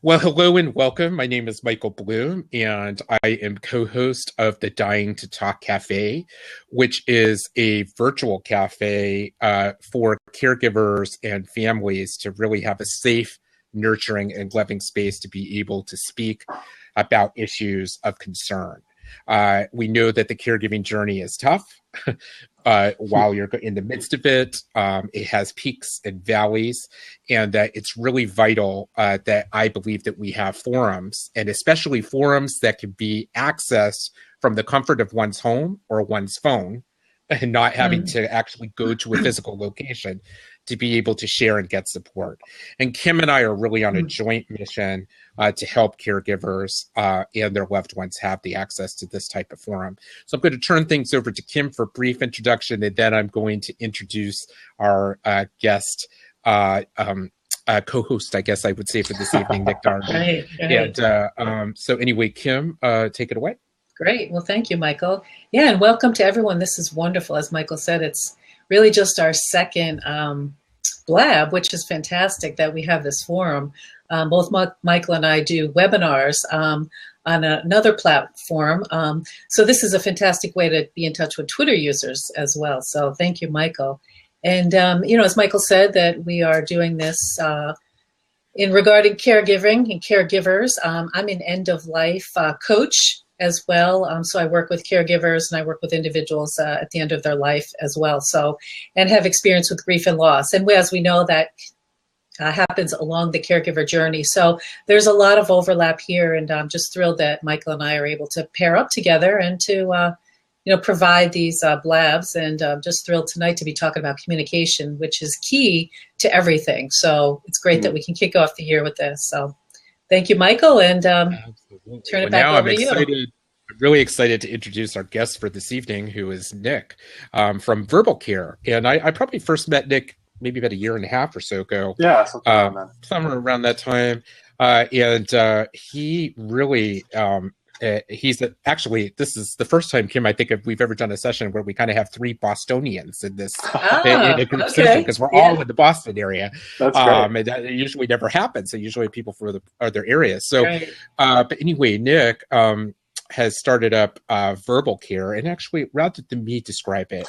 Well, hello and welcome. My name is Michael Bloom, and I am co host of the Dying to Talk Cafe, which is a virtual cafe for caregivers and families to really have a safe, nurturing, and loving space to be able to speak about issues of concern. We know that the caregiving journey is tough. While you're in the midst of it, it has peaks and valleys, and that it's really vital that I believe that we have forums, and especially forums that can be accessed from the comfort of one's home or one's phone, and not having to actually go to a physical location to be able to share and get support. And Kim and I are really on a joint mission to help caregivers and their loved ones have the access to this type of forum. So I'm going to turn things over to Kim for a brief introduction, and then I'm going to introduce our guest co-host, I guess I would say, for this evening, Nick Darby. Right. And so anyway, Kim, take it away. Great. Well, thank you, Michael. Yeah, and welcome to everyone. This is wonderful. As Michael said, it's really just our second blab, which is fantastic that we have this forum. Both Michael and I do webinars on another platform. So this is a fantastic way to be in touch with Twitter users as well. So thank you, Michael. And, as Michael said, that we are doing this in regarding caregiving and caregivers. I'm an end-of-life coach as well. So I work with caregivers and I work with individuals at the end of their life as well. So, and have experience with grief and loss. And as we know, that happens along the caregiver journey. So there's a lot of overlap here, and I'm just thrilled that Michael and I are able to pair up together and to provide these blabs, and just thrilled tonight to be talking about communication, which is key to everything. So it's great that we can kick off the year with this. So thank you, Michael, and turn it back over to you. I'm really excited to introduce our guest for this evening, who is Nick from Verbal Care. And I probably first met Nick maybe about a year and a half or so ago. Yeah, somewhere around that time. And he really... actually, this is the first time, Kim, I think we've ever done a session where we kind of have three Bostonians in this in a group session, because we're all in the Boston area. That's great. And that usually never happens. So usually people for the other areas. So, but anyway, Nick has started up Verbal Care, and actually, rather than me describe it,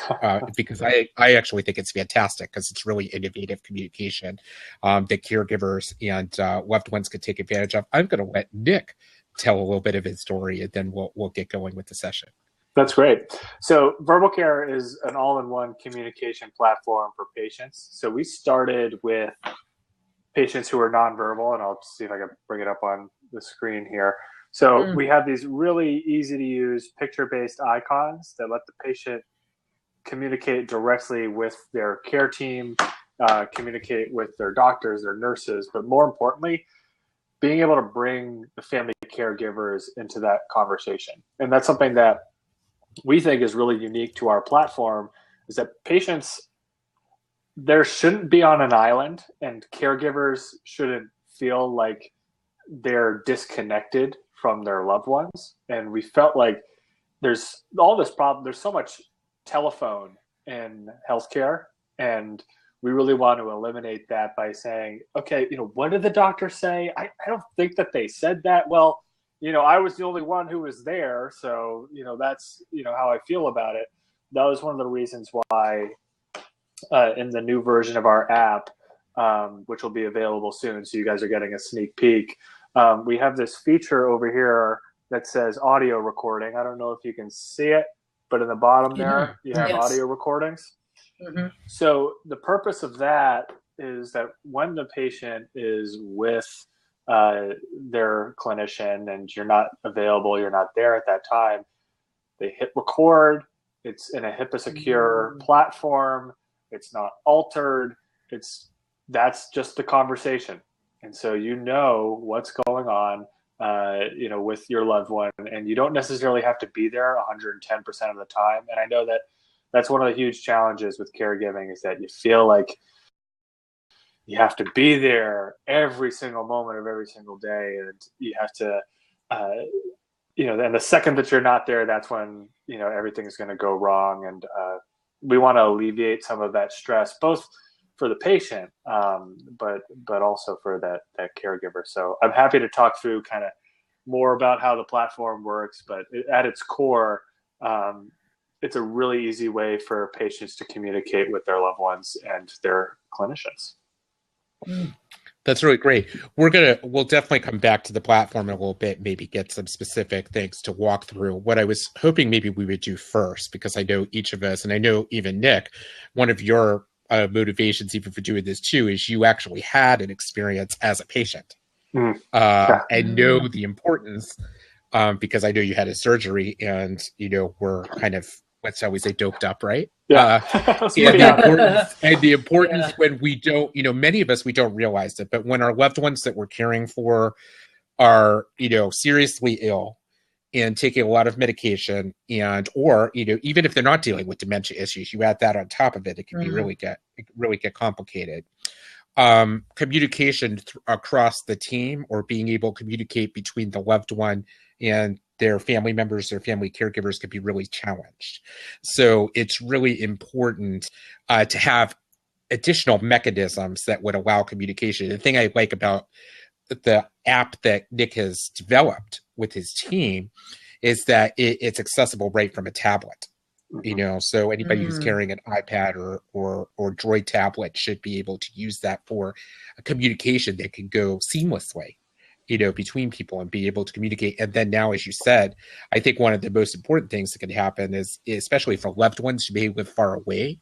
because I actually think it's fantastic, because it's really innovative communication that caregivers and loved ones could take advantage of. I'm going to let Nick tell a little bit of his story, and then we'll get going with the session. That's great. So Verbal Care is an all-in-one communication platform for patients. So we started with patients who are nonverbal, and I'll see if I can bring it up on the screen here. So we have these really easy to use picture-based icons that let the patient communicate directly with their care team, communicate with their doctors, their nurses, but more importantly, being able to bring the family caregivers into that conversation. And that's something that we think is really unique to our platform, is that patients, there shouldn't be on an island, and caregivers shouldn't feel like they're disconnected from their loved ones. And we felt like there's all this problem. There's so much telephone in healthcare, and we really want to eliminate that by saying, okay, what did the doctor say? I don't think that they said that. Well, I was the only one who was there. So, that's, how I feel about it. That was one of the reasons why in the new version of our app, which will be available soon, so you guys are getting a sneak peek, we have this feature over here that says audio recording. I don't know if you can see it, but in the bottom there, you have audio recordings. So the purpose of that is that when the patient is with their clinician and you're not available, you're not there at that time, they hit record. It's in a HIPAA secure platform. It's not altered. That's just the conversation. And so what's going on with your loved one, and you don't necessarily have to be there 110% of the time. And I know that that's one of the huge challenges with caregiving, is that you feel like you have to be there every single moment of every single day, and you have to, and the second that you're not there, that's when everything's going to go wrong. And we want to alleviate some of that stress, both for the patient, but also for that caregiver. So I'm happy to talk through kind of more about how the platform works, but at its core, it's a really easy way for patients to communicate with their loved ones and their clinicians. That's really great. We'll definitely come back to the platform in a little bit, maybe get some specific things to walk through. What I was hoping maybe we would do first, because I know each of us, and I know even Nick, one of your motivations even for doing this too, is you actually had an experience as a patient. And know the importance, because I know you had a surgery and, were kind of, let's always say, doped up, right? Yeah. And the importance when we don't, many of us, we don't realize it, but when our loved ones that we're caring for are, seriously ill and taking a lot of medication, and, or, even if they're not dealing with dementia issues, you add that on top of it, it can be really get complicated. Communication across the team, or being able to communicate between the loved one and their family members, their family caregivers, could be really challenged. So it's really important to have additional mechanisms that would allow communication. The thing I like about the app that Nick has developed with his team is that it's accessible right from a tablet. So anybody who's carrying an iPad or Droid tablet should be able to use that for a communication that can go seamlessly, between people, and be able to communicate. And then now, as you said, I think one of the most important things that can happen is, especially for loved ones who may live far away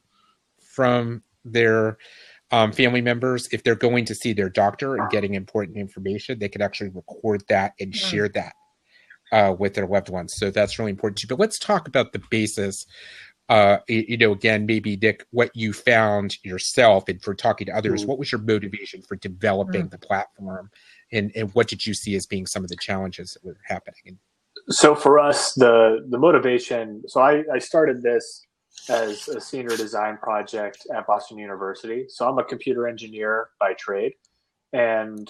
from their family members, if they're going to see their doctor and getting important information, they can actually record that and share that with their loved ones. So that's really important too. But let's talk about the basis. Again, maybe Nick, what you found yourself, and for talking to others, what was your motivation for developing the platform, and what did you see as being some of the challenges that were happening? So for us, the motivation, so I started this as a senior design project at Boston University. So I'm a computer engineer by trade, and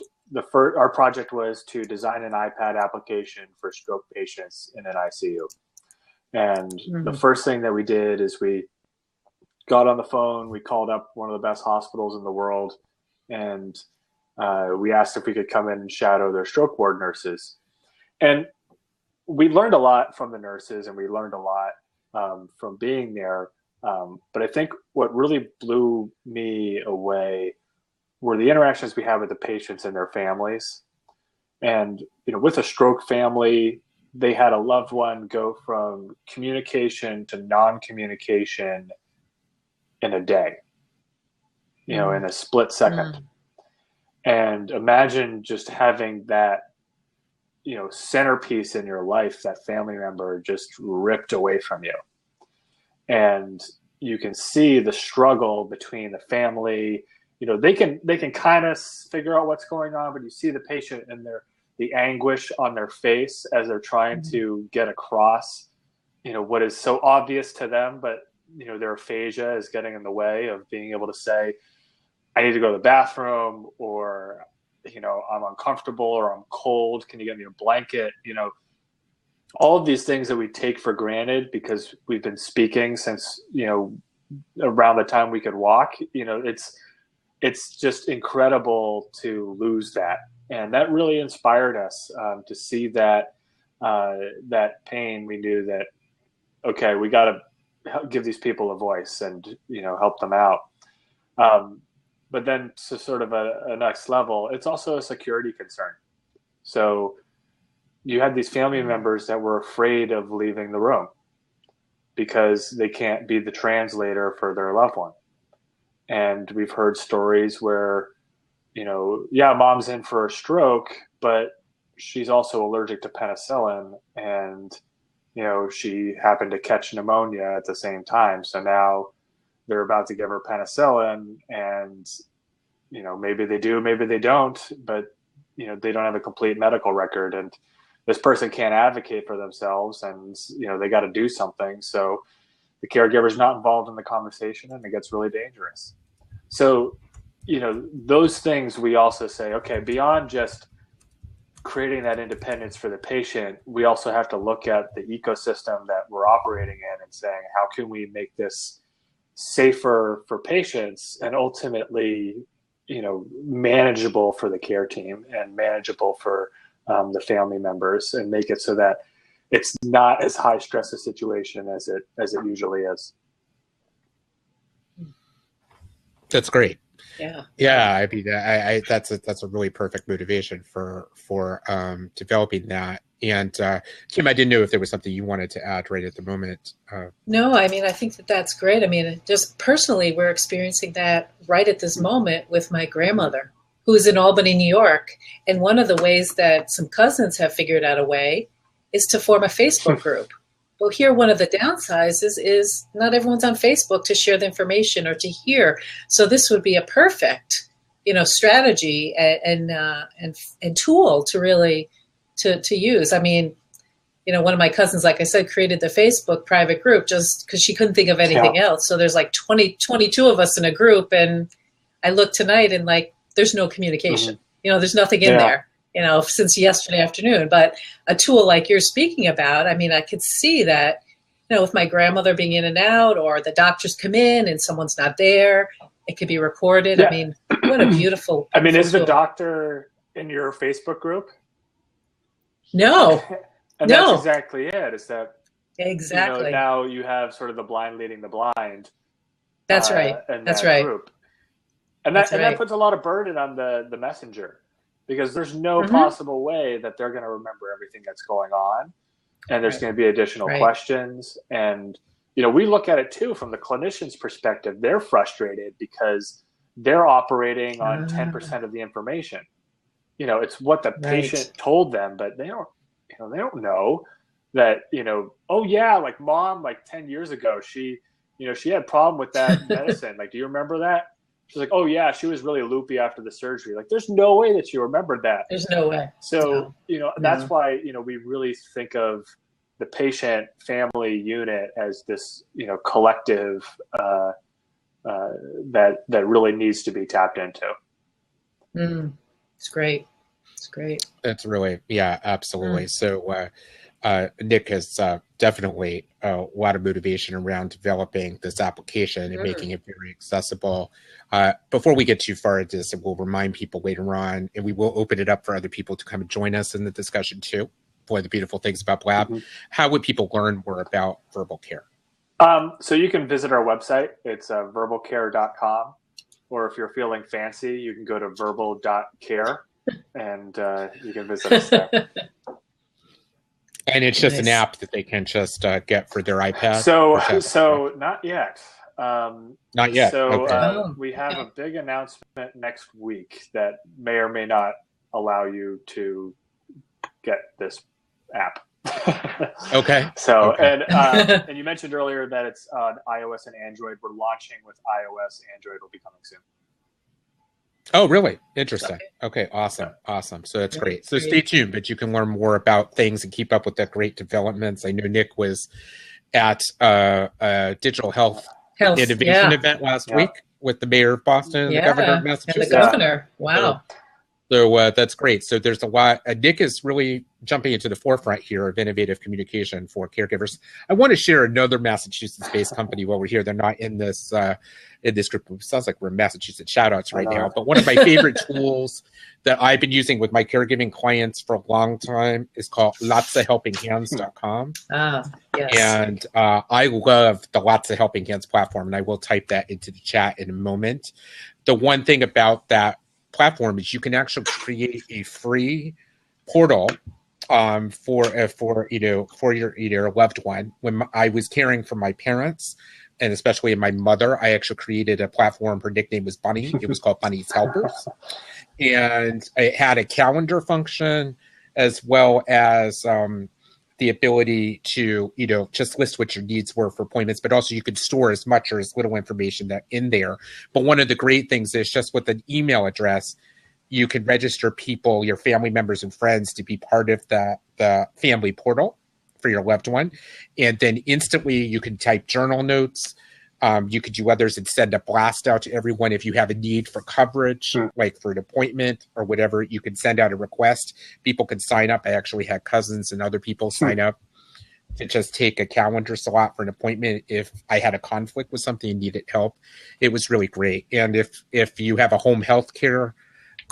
our project was to design an iPad application for stroke patients in an ICU. And the first thing that we did is we got on the phone, we called up one of the best hospitals in the world, and we asked if we could come in and shadow their stroke ward nurses. And we learned a lot from the nurses, and we learned a lot from being there. But I think what really blew me away were the interactions we had with the patients and their families. And, with a stroke family, they had a loved one go from communication to non-communication in a day, in a split second. And imagine just having that, centerpiece in your life, that family member, just ripped away from you. And you can see the struggle between the family. They can kind of figure out what's going on, but you see the patient and the anguish on their face as they're trying to get across, what is so obvious to them, but their aphasia is getting in the way of being able to say, I need to go to the bathroom, or I'm uncomfortable, or I'm cold. Can you get me a blanket? All of these things that we take for granted because we've been speaking since, around the time we could walk, it's just incredible to lose that. And that really inspired us to see that pain. We knew that, okay, we got to give these people a voice and, help them out. But then to sort of a next level, it's also a security concern. So you had these family members that were afraid of leaving the room because they can't be the translator for their loved one. And we've heard stories where, mom's in for a stroke, but she's also allergic to penicillin, and, she happened to catch pneumonia at the same time. So now they're about to give her penicillin, and, maybe they do, maybe they don't, but, they don't have a complete medical record, and this person can't advocate for themselves, and, they got to do something. So the caregiver's not involved in the conversation, and it gets really dangerous. So, those things we also say, okay, beyond just creating that independence for the patient, we also have to look at the ecosystem that we're operating in and saying, how can we make this safer for patients and ultimately, manageable for the care team and manageable for the family members, and make it so that it's not as high stress a situation as it usually is. That's great. Yeah. I mean, that's a really perfect motivation for developing that. And Kim, I didn't know if there was something you wanted to add right at the moment. No, I mean, I think that's great. I mean, just personally, we're experiencing that right at this moment with my grandmother, who's in Albany, New York. And one of the ways that some cousins have figured out a way is to form a Facebook group. Well, here, one of the downsides is not everyone's on Facebook to share the information or to hear. So this would be a perfect, strategy and tool to really to use. I mean, one of my cousins, like I said, created the Facebook private group just because she couldn't think of anything else. So there's like 22 of us in a group, and I looked tonight and there's no communication. There's nothing in there. Since yesterday afternoon. But a tool like you're speaking about, I mean, I could see that, with my grandmother being in and out, or the doctors come in and someone's not there, it could be recorded. Yeah. I mean, what a beautiful I mean, is tool. the doctor in your Facebook group? No. And that's exactly it. Is that exactly now you have sort of the blind leading the blind. That's right. That's right. Group. And that puts a lot of burden on the messenger. Because there's no possible way that they're going to remember everything that's going on. And there's going to be additional questions. And, we look at it too from the clinician's perspective. They're frustrated because they're operating on 10% of the information. It's what the patient told them, but they don't know that, oh yeah, like mom, 10 years ago, she had a problem with that medicine. Do you remember that? She's like, oh yeah, she was really loopy after the surgery. There's no way that you remembered that. There's no way. So, that's why, we really think of the patient family unit as this, collective that really needs to be tapped into. It's great. It's great. That's really, absolutely. So, Nick has definitely a lot of motivation around developing this application and making it very accessible. Before we get too far into this, we'll remind people later on, and we will open it up for other people to come and join us in the discussion too. One of the beautiful things about Blab. How would people learn more about verbal care? So you can visit our website. It's verbalcare.com. Or if you're feeling fancy, you can go to verbal.care and you can visit us there. And it's just an app that they can just get for their iPad? So not yet. Not yet. So we have a big announcement next week that may or may not allow you to get this app. Okay. So, and you mentioned earlier that it's on iOS and Android. We're launching with iOS. Android will be coming soon. Oh, really? Interesting. Okay, awesome. So that's great. So stay tuned, but you can learn more about things and keep up with the great developments. I know Nick was at a digital health innovation event last week with the mayor of Boston and the governor of Massachusetts. And the governor. Wow. So that's great. So there's a lot. Nick is really jumping into the forefront here of innovative communication for caregivers. I want to share another Massachusetts-based company while we're here. They're not in this group. It sounds like we're Massachusetts shout-outs right now. But one of my favorite tools that I've been using with my caregiving clients for a long time is called lotsofhelpinghands.com. Yes. And I love the Lots of Helping Hands platform, and I will type that into the chat in a moment. The one thing about that platform is you can actually create a free portal for your loved one. When I was caring for my parents, and especially my mother, I actually created a platform. Her nickname was Bunny. It was called Bunny's Helpers, and it had a calendar function as well as the ability to just list what your needs were for appointments, but also you could store as much or as little information that in there. But one of the great things is just with an email address, you can register people, your family members and friends, to be part of the family portal for your loved one. And then instantly you can type journal notes. You could do others and send a blast out to everyone. If you have a need for coverage, like for an appointment or whatever, you can send out a request. People can sign up. I actually had cousins and other people sign up to just take a calendar slot for an appointment if I had a conflict with something and needed help. It was really great. And if you have a home health care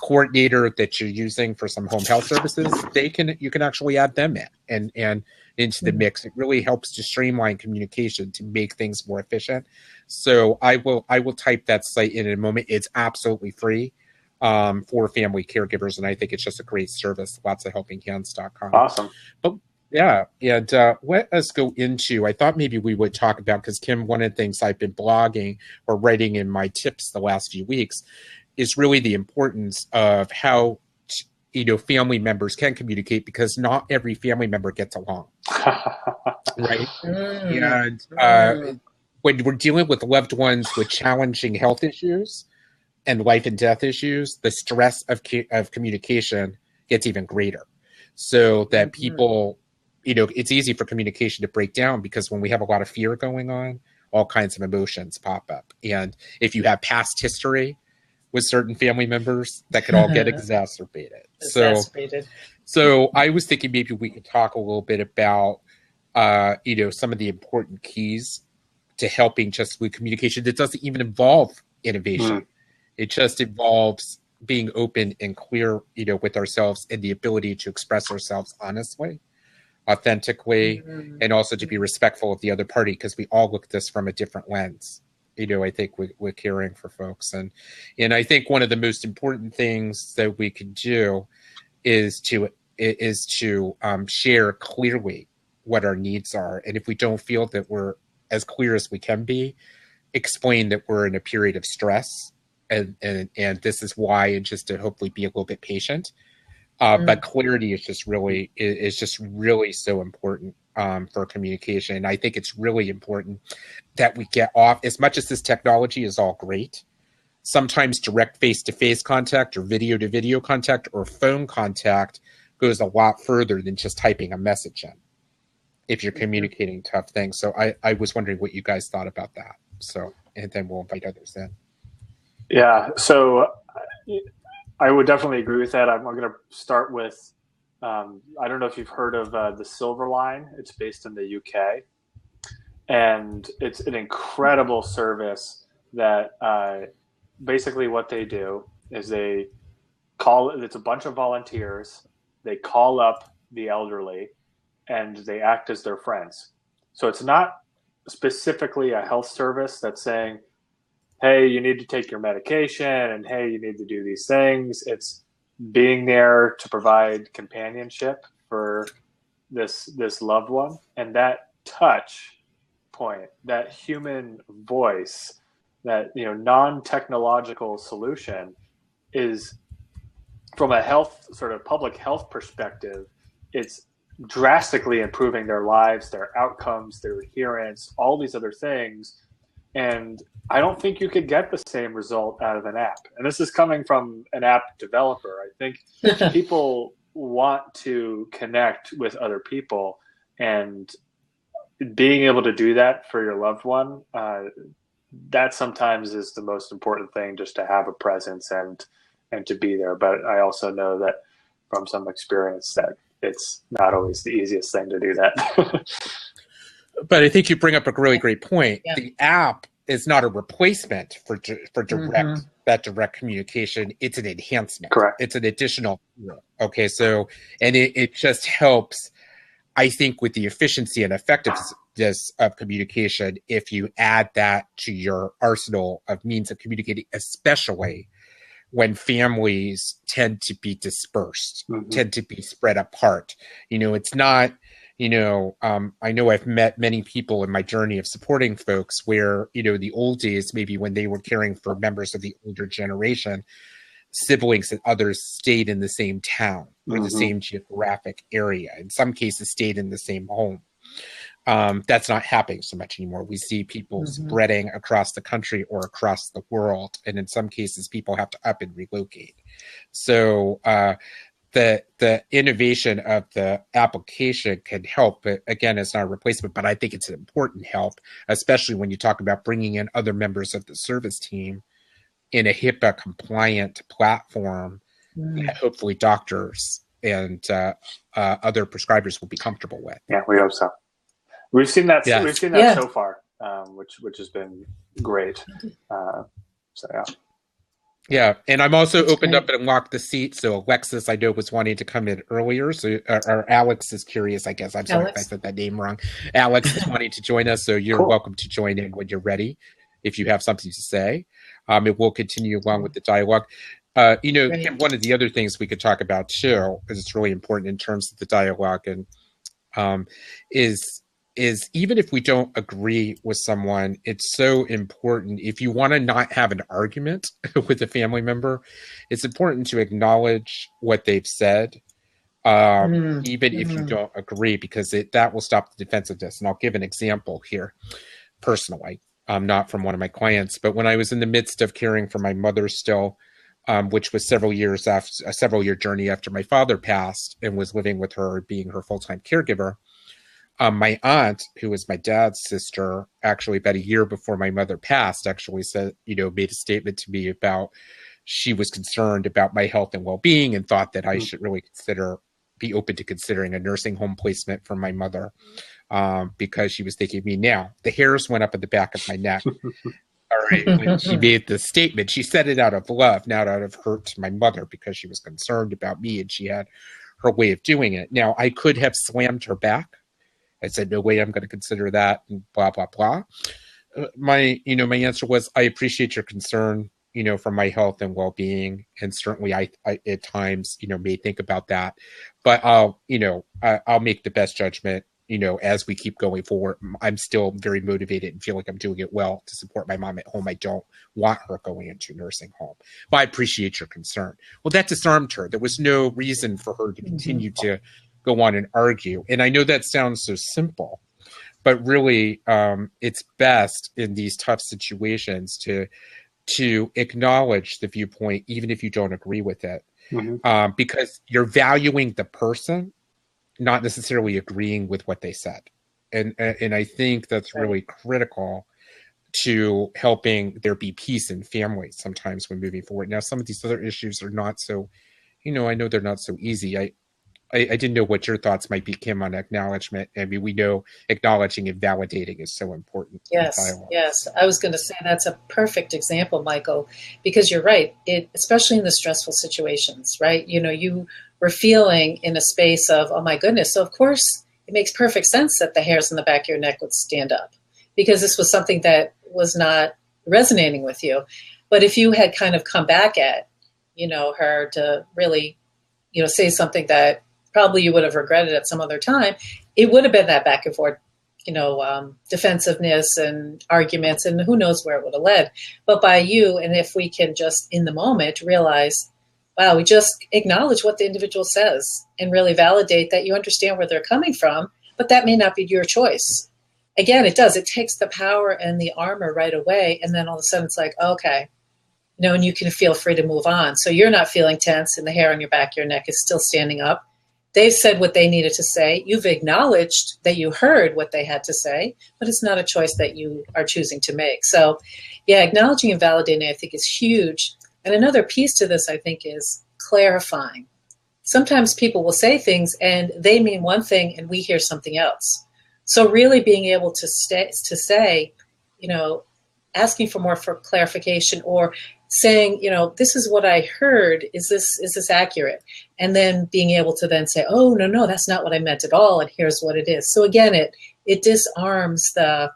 coordinator that you're using for some home health services, you can actually add them in and into the mix. It really helps to streamline communication to make things more efficient. So I will type that site in a moment. It's absolutely free for family caregivers, and I think it's just a great service. Lots of helpinghands.com. Awesome. But yeah, and let us go into, I thought maybe we would talk about, because Kim, one of the things I've been blogging or writing in my tips the last few weeks is really the importance of how family members can communicate, because not every family member gets along, right? And when we're dealing with loved ones with challenging health issues and life and death issues, the stress of communication gets even greater. So that people, it's easy for communication to break down, because when we have a lot of fear going on, all kinds of emotions pop up. And if you have past history with certain family members, that could all get exacerbated. So I was thinking maybe we could talk a little bit about, some of the important keys to helping just with communication that doesn't even involve innovation. It just involves being open and clear, with ourselves, and the ability to express ourselves honestly, authentically, and also to be respectful of the other party, because we all look at this from a different lens. I think with caring for folks, and I think one of the most important things that we can do is to share clearly what our needs are, and if we don't feel that we're as clear as we can be, explain that we're in a period of stress, and this is why, and just to hopefully be a little bit patient. But clarity is just really so important for communication. And I think it's really important that we get off, as much as this technology is all great, sometimes direct face-to-face contact or video-to-video contact or phone contact goes a lot further than just typing a message in, if you're communicating tough things. So I was wondering what you guys thought about that. So, and then we'll invite others in. Yeah, so I would definitely agree with that. I'm going to start with, I don't know if you've heard of the Silver Line. It's based in the UK. And it's an incredible service that basically what they do is it's a bunch of volunteers. They call up the elderly and they act as their friends. So it's not specifically a health service that's saying, hey, you need to take your medication, and hey, you need to do these things. It's being there to provide companionship for this loved one. And that touch point, that human voice, that non-technological solution is, from a health, sort of public health perspective, it's drastically improving their lives, their outcomes, their adherence, all these other things. And I don't think you could get the same result out of an app. And this is coming from an app developer. I think people want to connect with other people, and being able to do that for your loved one, that sometimes is the most important thing, just to have a presence and to be there. But I also know that from some experience that it's not always the easiest thing to do that. But I think you bring up a really great point. Yeah. The app is not a replacement for direct communication. It's an enhancement. Correct. It's an additional. Okay, so, and it just helps, I think, with the efficiency and effectiveness of communication, if you add that to your arsenal of means of communicating, especially when families tend to be dispersed, tend to be spread apart. It's not, I know I've met many people in my journey of supporting folks where, the old days, maybe when they were caring for members of the older generation, siblings and others stayed in the same town or the same geographic area. In some cases, stayed in the same home. That's not happening so much anymore. We see people spreading across the country or across the world. And in some cases, people have to up and relocate. So the innovation of the application can help. But again, it's not a replacement, but I think it's an important help, especially when you talk about bringing in other members of the service team in a HIPAA compliant platform that hopefully doctors and other prescribers will be comfortable with. Yeah, we hope so. We've seen that. Yes. We've seen that so far, which has been great. So yeah. Yeah, and I'm also opened up and unlocked the seat. So Alexis, I know, was wanting to come in earlier. So, or Alex is curious, I guess. I'm sorry if I said that name wrong. Alex is wanting to join us, so you're welcome to join in when you're ready, if you have something to say. It will continue along with the dialogue. Kim, one of the other things we could talk about too, because it's really important in terms of the dialogue, and is even if we don't agree with someone, it's so important. If you want to not have an argument with a family member, it's important to acknowledge what they've said, even if you don't agree, because that will stop the defensiveness. And I'll give an example here personally, not from one of my clients, but when I was in the midst of caring for my mother still, which was several year journey after my father passed, and was living with her, being her full-time caregiver. My aunt, who was my dad's sister, actually about a year before my mother passed, actually said, made a statement to me about she was concerned about my health and well-being, and thought that I should really be open to considering a nursing home placement for my mother, because she was thinking of me. Now, the hairs went up at the back of my neck. All right, when she made the statement, she said it out of love, not out of hurt to my mother, because she was concerned about me, and she had her way of doing it. Now, I could have slammed her back. I said, no way, I'm going to consider that, and blah, blah, blah. My answer was, I appreciate your concern, for my health and well-being. And certainly I at times, may think about that, but I'll make the best judgment, as we keep going forward. I'm still very motivated and feel like I'm doing it well to support my mom at home. I don't want her going into nursing home, but I appreciate your concern. Well, that disarmed her. There was no reason for her to continue to go on and argue. And I know that sounds so simple, but really, it's best in these tough situations to acknowledge the viewpoint, even if you don't agree with it, because you're valuing the person, not necessarily agreeing with what they said. And I think that's really critical to helping there be peace in families sometimes when moving forward. Now, some of these other issues are not so, I know they're not so easy. I didn't know what your thoughts might be, Kim, on acknowledgement. I mean, we know acknowledging and validating is so important. Yes. I was going to say that's a perfect example, Michael, because you're right. Especially in the stressful situations, right? You were feeling in a space of, oh my goodness. So of course it makes perfect sense that the hairs on the back of your neck would stand up, because this was something that was not resonating with you. But if you had kind of come back at, her to really, say something that probably you would have regretted at some other time, it would have been that back and forth, defensiveness and arguments, and who knows where it would have led. But by you, and if we can just in the moment realize, wow, we just acknowledge what the individual says and really validate that you understand where they're coming from, but that may not be your choice. Again, it takes the power and the armor right away. And then all of a sudden it's like, okay, and you can feel free to move on. So you're not feeling tense and the hair on your back of your neck is still standing up. They've said what they needed to say. You've acknowledged that you heard what they had to say, but it's not a choice that you are choosing to make. So, yeah, acknowledging and validating, I think, is huge. And another piece to this, I think, is clarifying. Sometimes people will say things and they mean one thing and we hear something else. So really being able to say, asking for more for clarification, or saying, this is what I heard. Is this accurate? And then being able to then say, oh, no, that's not what I meant at all. And here's what it is. So again, it disarms the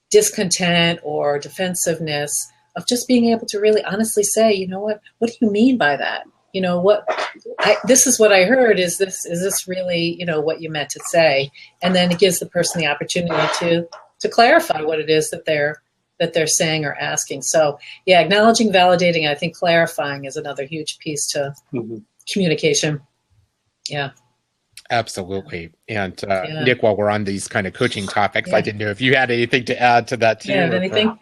discontent or defensive-ness of just being able to really honestly say, what do you mean by that? This is what I heard. Is this really, what you meant to say? And then it gives the person the opportunity to clarify what it is that they're saying or asking. So yeah, acknowledging, validating, I think clarifying is another huge piece to communication. Yeah. Absolutely. And Nick, while we're on these kind of coaching topics, I didn't know if you had anything to add to that too. Yeah, anything?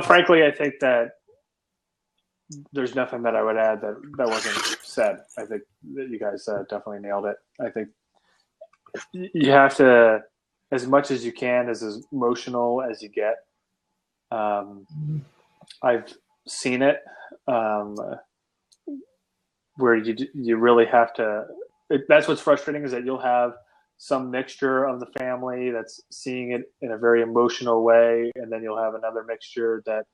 Frankly, I think that there's nothing that I would add that wasn't said. I think that you guys definitely nailed it. I think you have to, as much as you can, as emotional as you get. I've seen it where you really have to. That's what's frustrating, is that you'll have some mixture of the family that's seeing it in a very emotional way, and then you'll have another mixture that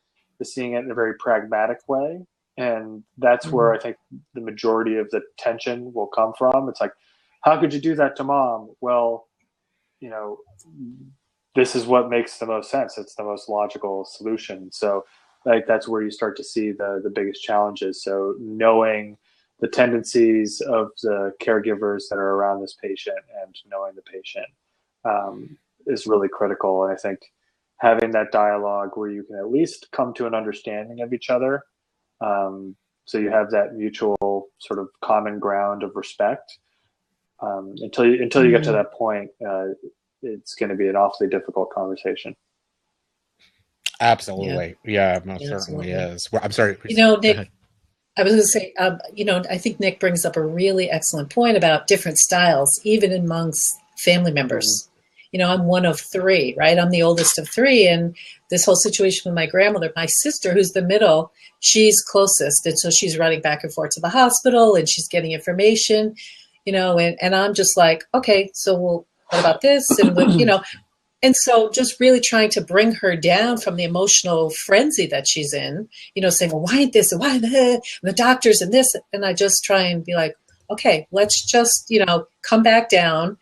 is seeing it in a very pragmatic way. And that's where I think the majority of the tension will come from. It's like, how could you do that to mom? Well, you know, this is what makes the most sense. It's the most logical solution. So like that's where you start to see the biggest challenges. So knowing the tendencies of the caregivers that are around this patient and knowing the patient is really critical. And I think having that dialogue where you can at least come to an understanding of each other, so you have that mutual sort of common ground of respect. Until you get to that point, it's going to be an awfully difficult conversation. Absolutely. Yeah, most certainly is. Well, I'm sorry. Nick, I was going to say, I think Nick brings up a really excellent point about different styles, even amongst family members. I'm one of three, right? I'm the oldest of three. And this whole situation with my grandmother, my sister, who's the middle, she's closest. And so she's running back and forth to the hospital and she's getting information, and I'm just like, okay, so what about this? And, and so just really trying to bring her down from the emotional frenzy that she's in, saying, well, why ain't this? And why the doctors and this? And I just try and be like, okay, let's just, come back down,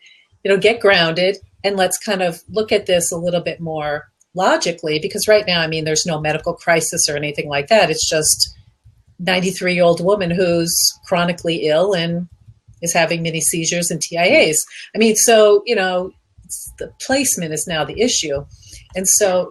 get grounded. And let's kind of look at this a little bit more logically, because right now, there's no medical crisis or anything like that. It's just 93-year-old woman who's chronically ill and is having mini seizures and TIAs. So, the placement is now the issue. And so,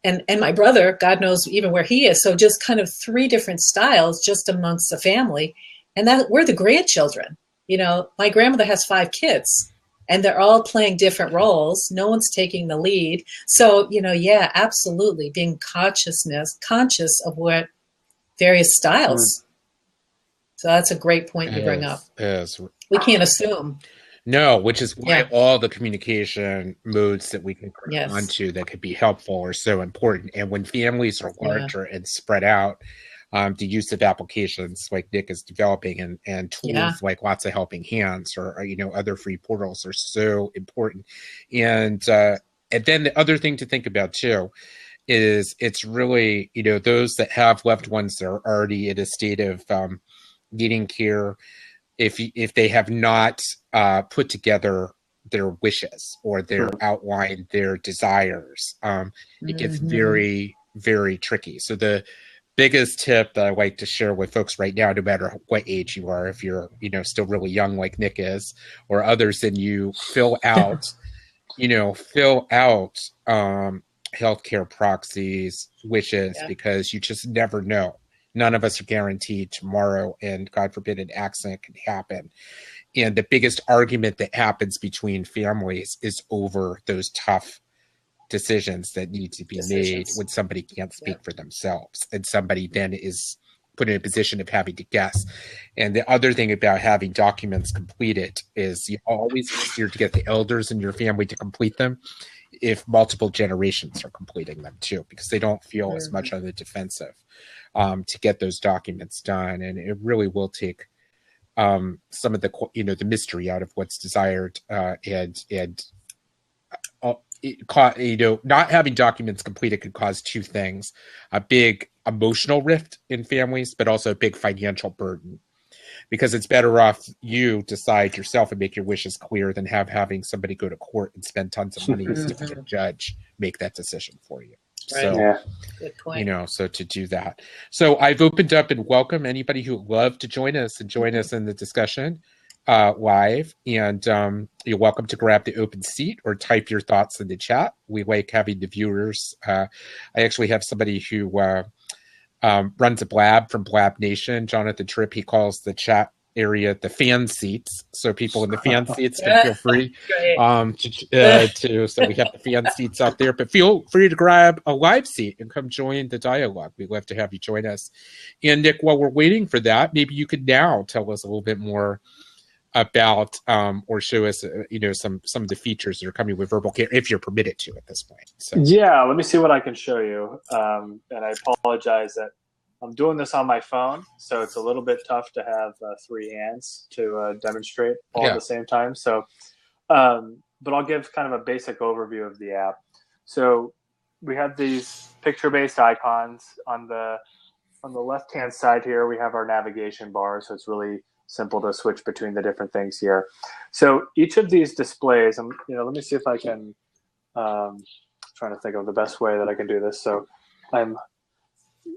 and my brother, God knows even where he is. So just kind of three different styles just amongst the family. And that we're the grandchildren. My grandmother has 5 kids. And they're all playing different roles. No one's taking the lead. So, absolutely being conscious of what various styles. So that's a great point to bring up. We can't assume. No, which is why all the communication modes that we can grab onto that could be helpful are so important. And when families are larger and spread out, the use of applications like Nick is developing and tools like Lots of Helping Hands or other free portals are so important. And then the other thing to think about too is it's really those that have loved ones that are already in a state of needing care, if they have not put together their wishes or their outline their desires, it gets very, very tricky. So the biggest tip that I like to share with folks right now, no matter what age you are, if you're, still really young like Nick is, or others, then you fill out healthcare proxies, wishes, because you just never know. None of us are guaranteed tomorrow, and God forbid an accident can happen. And the biggest argument that happens between families is over those tough decisions that need to be made when somebody can't speak for themselves and somebody then is put in a position of having to guess. And the other thing about having documents completed is you always easier to get the elders in your family to complete them if multiple generations are completing them too, because they don't feel as much on the defensive to get those documents done. And it really will take some of the the mystery out of what's desired not having documents completed could cause two things: a big emotional rift in families, but also a big financial burden, because it's better off you decide yourself and make your wishes clear than having somebody go to court and spend tons of money to have a judge make that decision for you. Right. So, good point. So to do that. So I've opened up and welcome anybody who would love to join us in the discussion live. And you're welcome to grab the open seat or type your thoughts in the chat. We like having the viewers. I actually have somebody who runs a blab from Blab Nation, Jonathan Tripp. He calls the chat area the fan seats, so people in the fan seats can feel free to. So we have the fan seats out there, but feel free to grab a live seat and come join the dialogue. We'd love to have you join us. And Nick, while we're waiting for that, maybe you could now tell us a little bit more about or show us some of the features that are coming with Verbal Care, if you're permitted to at this point. So yeah, let me see what I can show you. And I apologize that I'm doing this on my phone, so it's a little bit tough to have 3 hands to demonstrate all at the same time. So, but I'll give kind of a basic overview of the app. So we have these picture-based icons on the left-hand side here. We have our navigation bar, so it's really simple to switch between the different things here. So each of these displays, let me see if I can. Trying to think of the best way that I can do this. So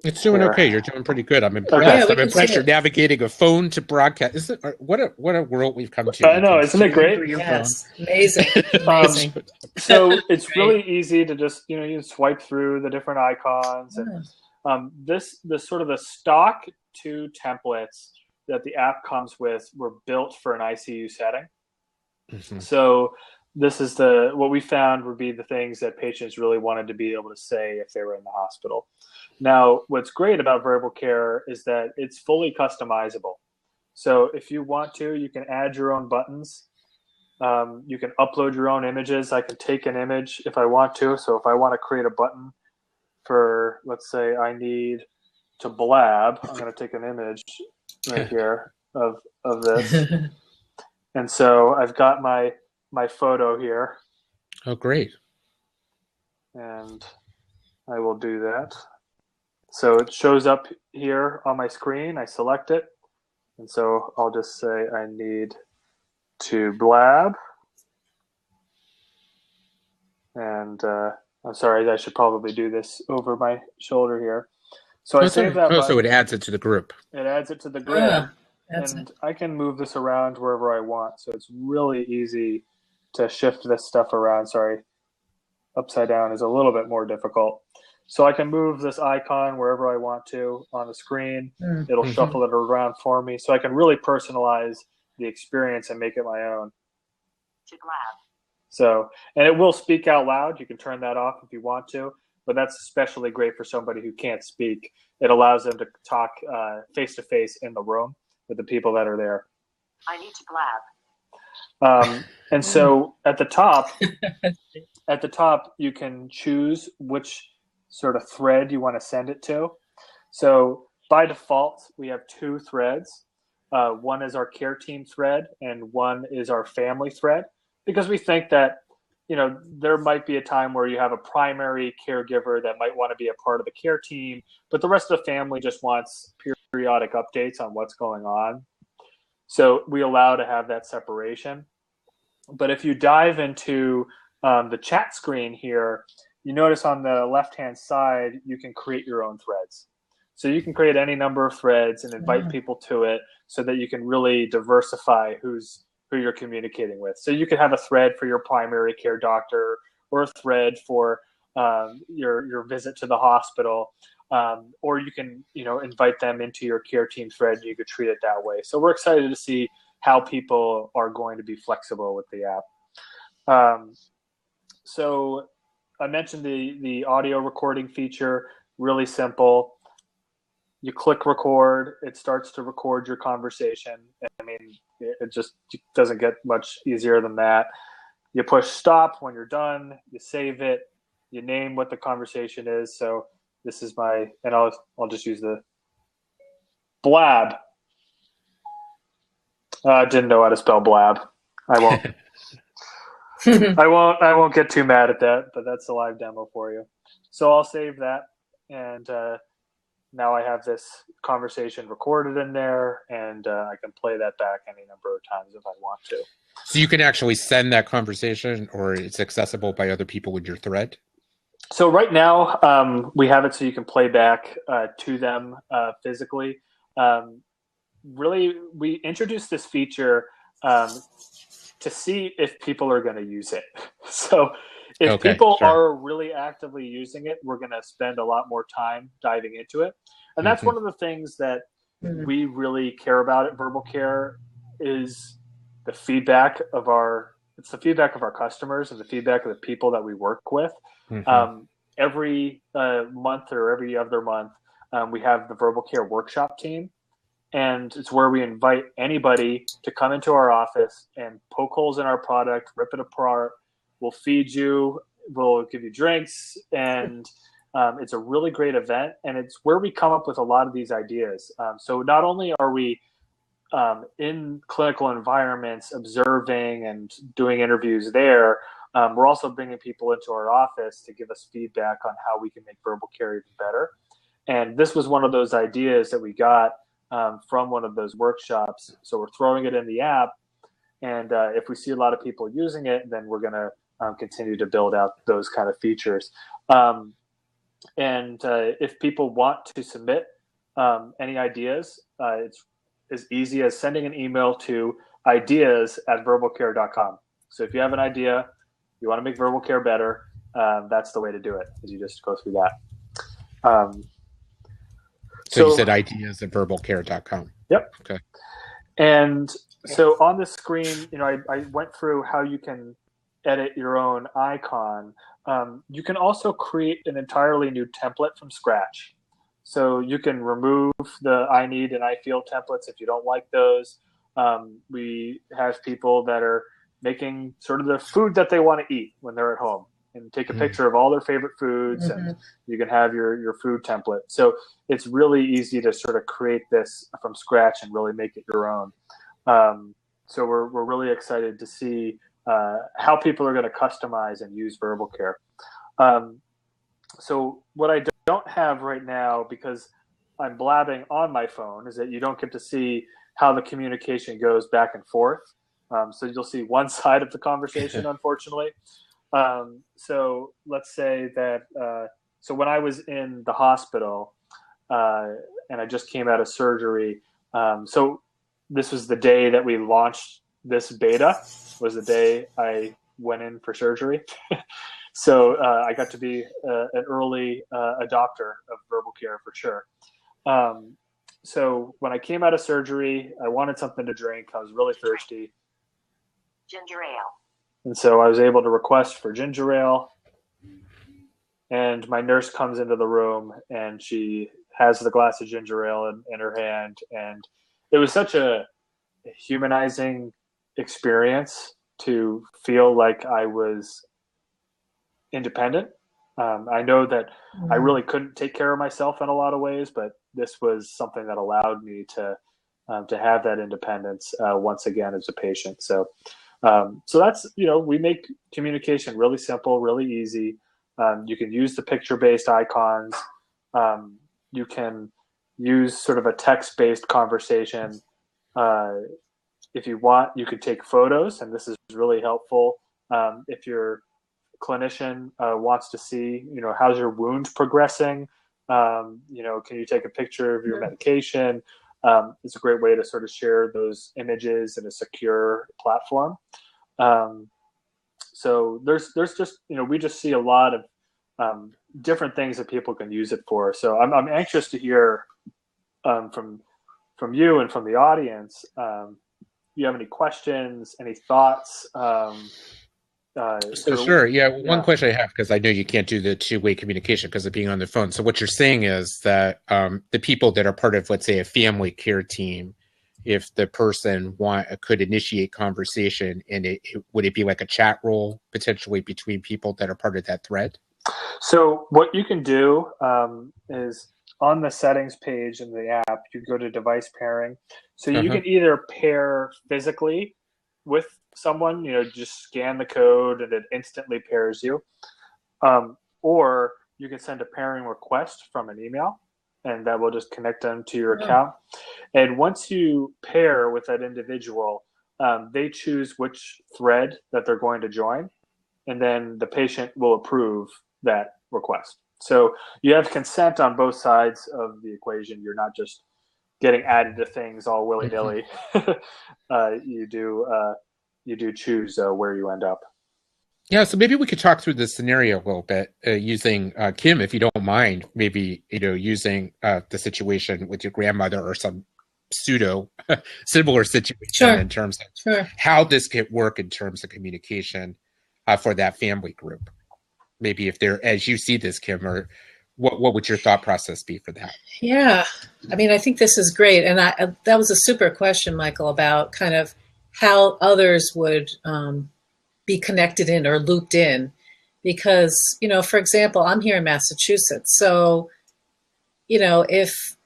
It's doing here. okay. You're doing pretty good. I'm impressed. I'm impressed you're navigating a phone to broadcast. What a world we've come to. I know, isn't it great? Yes, amazing. Amazing. So it's really easy to just you swipe through the different icons, and this sort of the stock 2 templates that the app comes with were built for an ICU setting. Mm-hmm. So this is what we found would be the things that patients really wanted to be able to say if they were in the hospital. Now, what's great about Verbal Care is that it's fully customizable. So if you want to, you can add your own buttons. You can upload your own images. I can take an image if I want to. So if I want to create a button for, let's say I need to blab, I'm going to take an image right here of this. And so I've got my photo here. Oh, great. And I will do that. So it shows up here on my screen. I select it. And so I'll just say I need to blab. And I'm sorry, I should probably do this over my shoulder here. So I save that button. So it adds it to the group. It adds it to the grid. And I can move this around wherever I want. So it's really easy to shift this stuff around. Sorry, upside down is a little bit more difficult. So I can move this icon wherever I want to on the screen. It'll shuffle it around for me. So I can really personalize the experience and make it my own. So, and it will speak out loud. You can turn that off if you want to, but that's especially great for somebody who can't speak. It allows them to talk face-to-face in the room with the people that are there. I need to blab. And so at the top, you can choose which sort of thread you want to send it to. So by default, we have 2 threads. One is our care team thread, and one is our family thread, because we think that there might be a time where you have a primary caregiver that might want to be a part of the care team, but the rest of the family just wants periodic updates on what's going on. So we allow to have that separation. But if you dive into the chat screen here, you notice on the left-hand side, you can create your own threads. So you can create any number of threads and invite people to it so that you can really diversify who you're communicating with. So you could have a thread for your primary care doctor, or a thread for your visit to the hospital, or you can invite them into your care team thread, and you could treat it that way. So we're excited to see how people are going to be flexible with the app. So I mentioned the audio recording feature, really simple. You click record, it starts to record your conversation. I mean, it just doesn't get much easier than that. You push stop when you're done, you save it, you name what the conversation is. So this is and I'll just use the blab. I didn't know how to spell blab. I won't. I won't get too mad at that, but that's a live demo for you. So I'll save that, and now I have this conversation recorded in there, and I can play that back any number of times if I want to. So you can actually send that conversation, or it's accessible by other people with your thread? So right now, we have it so you can play back to them physically. Really, we introduced this feature to see if people are going to use it. So if people are really actively using it, we're going to spend a lot more time diving into it. And that's one of the things that we really care about at Verbal Care is the feedback of our customers and the feedback of the people that we work with. Every month or every other month, we have the Verbal Care workshop team. And it's where we invite anybody to come into our office and poke holes in our product, rip it apart. We'll feed you, we'll give you drinks, and It's a really great event, and it's where we come up with a lot of these ideas. So not only are we in clinical environments observing and doing interviews there, we're also bringing people into our office to give us feedback on how we can make verbal care even better. And this was one of those ideas that we got from one of those workshops. So we're throwing it in the app, and if we see a lot of people using it, then we're going to continue to build out those kind of features. And if people want to submit any ideas, it's as easy as sending an email to ideas@verbalcare.com. So if you have an idea, you want to make verbal care better, that's the way to do it, is you just go through that. So you said ideas@verbalcare.com. Yep. Okay. And so on the screen, I went through how you can edit your own icon. You can also create an entirely new template from scratch. So you can remove the I need and I feel templates if you don't like those. We have people that are making sort of the food that they want to eat when they're at home, and take a picture of all their favorite foods, and you can have your food template. So it's really easy to sort of create this from scratch and really make it your own. So we're really excited to see how people are going to customize and use verbal care. So what I don't have right now, because I'm blabbing on my phone, is that you don't get to see how the communication goes back and forth. So you'll see one side of the conversation, unfortunately. So let's say that, so when I was in the hospital and I just came out of surgery, so this was the day that we launched this beta, was the day I went in for surgery. So I got to be an early adopter of verbal care for sure. So when I came out of surgery, I wanted something to drink. I was really thirsty. Ginger ale. And so I was able to request for ginger ale. And my nurse comes into the room and she has the glass of ginger ale in her hand. And it was such a humanizing experience to feel like I was independent. I know that I really couldn't take care of myself in a lot of ways, but this was something that allowed me to have that independence once again as a patient. So that's, we make communication really simple, really easy. You can use the picture-based icons. You can use sort of a text-based conversation. If you want, you could take photos, and this is really helpful. If your clinician wants to see, how's your wound progressing? Can you take a picture of your medication? It's a great way to sort of share those images in a secure platform. So there's just, we just see a lot of different things that people can use it for. So I'm anxious to hear from you and from the audience. You have any questions, any thoughts? Sure. Yeah. One question I have, because I know you can't do the two-way communication because of being on the phone. So what you're saying is that the people that are part of, let's say, a family care team, if the person could initiate conversation, and would it be like a chat role potentially between people that are part of that thread? So what you can do is on the settings page in the app, you go to device pairing. So you can either pair physically with someone, just scan the code and it instantly pairs you. Or you can send a pairing request from an email, and that will just connect them to your account. And once you pair with that individual, they choose which thread that they're going to join, and then the patient will approve that request. So you have consent on both sides of the equation. You're not just getting added to things all willy-nilly. You do choose where you end up. Yeah, so maybe we could talk through this scenario a little bit using Kim, if you don't mind, maybe using the situation with your grandmother or some similar situation in terms of how this could work in terms of communication for that family group. Maybe if they're, as you see this, Kim, or what would your thought process be for that? Yeah, I mean, I think this is great. And that was a super question, Michael, about kind of how others would be connected in or looped in. because, for example, I'm here in Massachusetts. So, if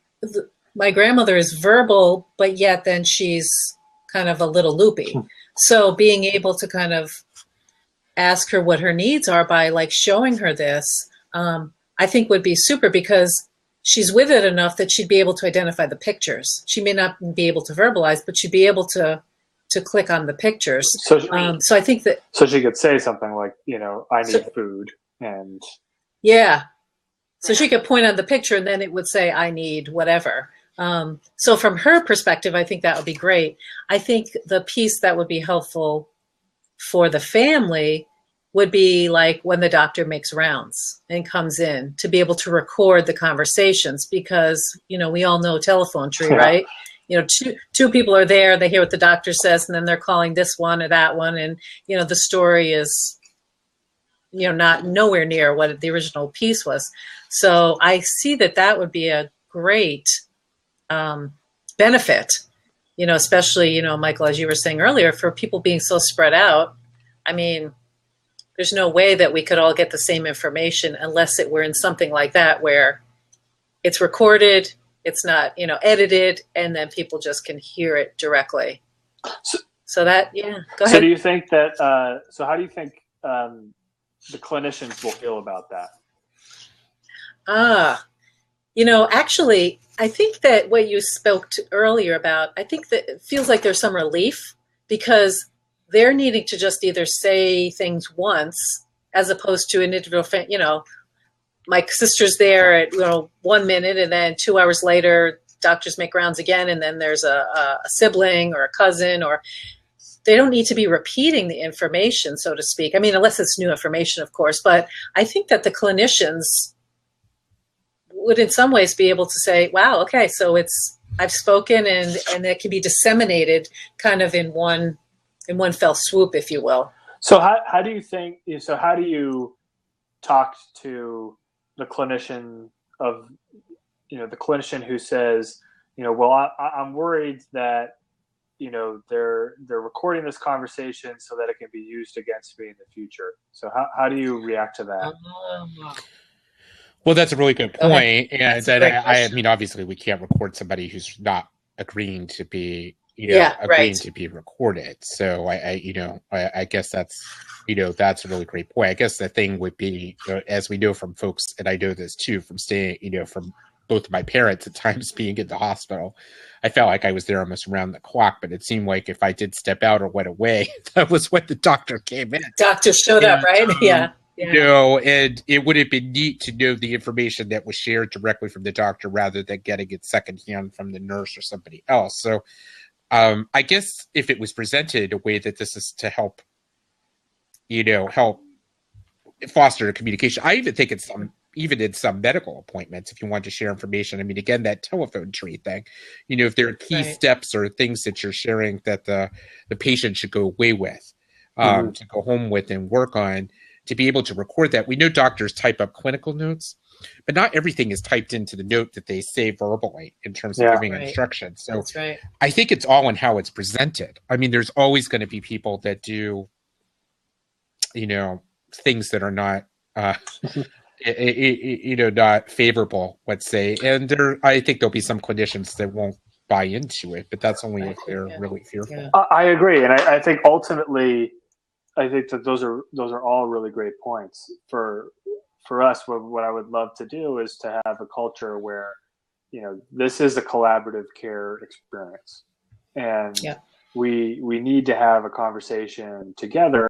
my grandmother is verbal, but yet then she's kind of a little loopy. So being able to kind of ask her what her needs are by like showing her this, I think would be super, because she's with it enough that she'd be able to identify the pictures. She may not be able to verbalize, but she'd be able to click on the pictures. So, so I think that. So she could say something like, I need food, and. Yeah. So she could point on the picture and then it would say, I need whatever. So from her perspective, I think that would be great. I think the piece that would be helpful for the family would be like when the doctor makes rounds and comes in, to be able to record the conversations, because, we all know telephone tree, right? Two people are there, they hear what the doctor says, and then they're calling this one or that one. And, the story is, not nowhere near what the original piece was. So I see that would be a great benefit, especially, Michael, as you were saying earlier, for people being so spread out. I mean, there's no way that we could all get the same information unless it were in something like that, where it's recorded, it's not, edited, and then people just can hear it directly. So that, yeah, go ahead. So do you think that, how do you think the clinicians will feel about that? Actually, I think that what you spoke to earlier about, I think that it feels like there's some relief, because they're needing to just either say things once, as opposed to an individual, my sister's there at, 1 minute, and then 2 hours later, doctors make rounds again, and then there's a sibling or a cousin, or they don't need to be repeating the information, so to speak. I mean, unless it's new information, of course, but I think that the clinicians would in some ways be able to say, wow, okay, so I've spoken, and it can be disseminated kind of in one fell swoop, if you will. So how do you think, how do you talk to the clinician the clinician who says, well, I'm worried that, they're recording this conversation so that it can be used against me in the future. So how do you react to that? Well, that's a really good point. And then I mean, obviously we can't record somebody who's not agreeing to be, to be recorded. So I guess that's, that's a really great point. I guess the thing would be, as we know from folks, and I know this too, from staying, from both of my parents at times being in the hospital, I felt like I was there almost around the clock, but it seemed like if I did step out or went away, that was when the doctor came in. Doctor showed up, right? Yeah. And it would have been neat to know the information that was shared directly from the doctor rather than getting it secondhand from the nurse or somebody else. So I guess if it was presented a way that this is to help, help foster communication, I even think even in some medical appointments, if you want to share information. I mean, again, that telephone tree thing, if there are key steps or things that you're sharing that the patient should go away with, to go home with and work on, to be able to record that. We know doctors type up clinical notes, but not everything is typed into the note that they say verbally in terms of giving instructions. So that's right. I think it's all in how it's presented. I mean, there's always going to be people that do, things that are not, not favorable, let's say. And I think there'll be some clinicians that won't buy into it, but that's only if they're really fearful. Yeah. I agree. And I think ultimately, I think that those are all really great points for us. What I would love to do is to have a culture where, this is a collaborative care experience, and we need to have a conversation together.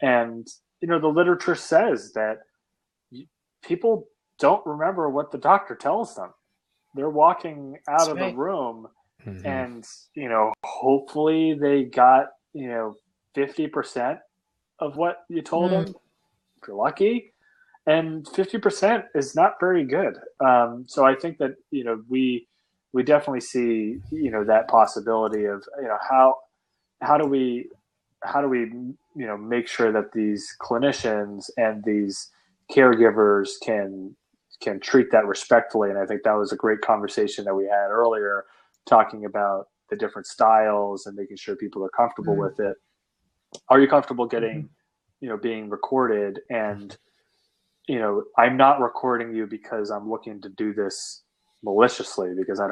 And, the literature says that people don't remember what the doctor tells them. They're walking out of the room and, hopefully they got, 50% of what you told them, if you're lucky, and 50% is not very good. So I think that, we definitely see, that possibility of, how do we make sure that these clinicians and these caregivers can treat that respectfully. And I think that was a great conversation that we had earlier, talking about the different styles and making sure people are comfortable with it. Are you comfortable getting being recorded, and I'm not recording you because I'm looking to do this maliciously, because I